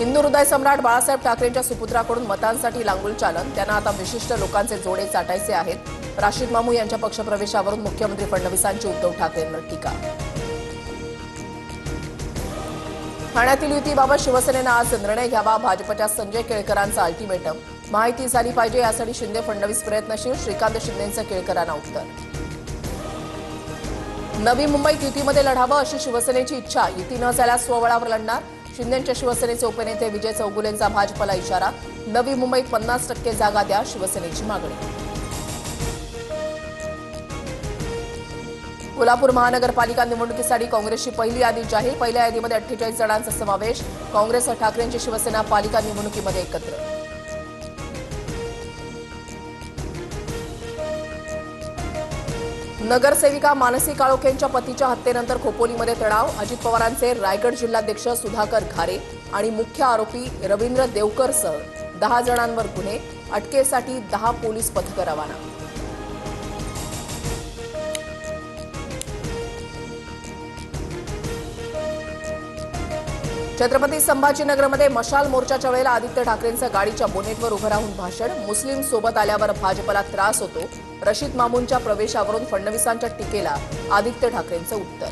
हिंदू हृदय सम्राट बाळासाहेब ठाकरेंच्या सुपुत्राकडून मतांसाठी लांगुल चालन. त्यांना आता विशिष्ट लोकांचे जोडे चाटायचे आहेत. राशीद मामू यांच्या पक्षप्रवेशावरून मुख्यमंत्री फडणवीसांची उद्धव ठाकरेंवर टीका. ठाण्यातील युतीबाबत शिवसेनेनं आज निर्णय घ्यावा. भाजपच्या संजय केळकरांचा अल्टिमेटम. माहिती झाली पाहिजे यासाठी शिंदे फडणवीस प्रयत्नशील. श्रीकांत शिंदेंचं केळकरांना उत्तर. नवी मुंबईत युतीमध्ये लढावं अशी शिवसेनेची इच्छा. युती न झाल्यास स्वबळावर लढणार. शिंदेंच्या शिवसेनेचे उपनेते विजय चौगुलेंचा भाजपला इशारा. नवी मुंबईत 50% जागा द्या, शिवसेनेची मागणी. कोल्हापूर महानगरपालिका निवडणुकीसाठी काँग्रेसची पहिली यादी जाहीर. पहिल्या यादीमध्ये 48 जणांचा समावेश. काँग्रेस ठाकरेंची शिवसेना पालिका निवडणुकीमध्ये एकत्र. नगरसेविका मानसी काळोखेंच्या पतीच्या हत्येनंतर खोपोलीमध्ये तणाव. अजित पवारांचे रायगड जिल्हाध्यक्ष सुधाकर घारे आणि मुख्य आरोपी रवींद्र देवकरसह 10 जणांवर गुन्हे. अटकेसाठी 10 पोलीस पथकं रवाना. छत्रपती संभाजीनगरमध्ये मशाल मोर्चाच्या वेळेला आदित्य ठाकरेंचं गाडीच्या बोनेटवर उभं राहून भाषण. मुस्लिम सोबत आल्यावर भाजपला त्रास होतो. रशीद मामूंच्या प्रवेशावरून फडणवीसांच्या टीकेला आदित्य ठाकरेंचं उत्तर.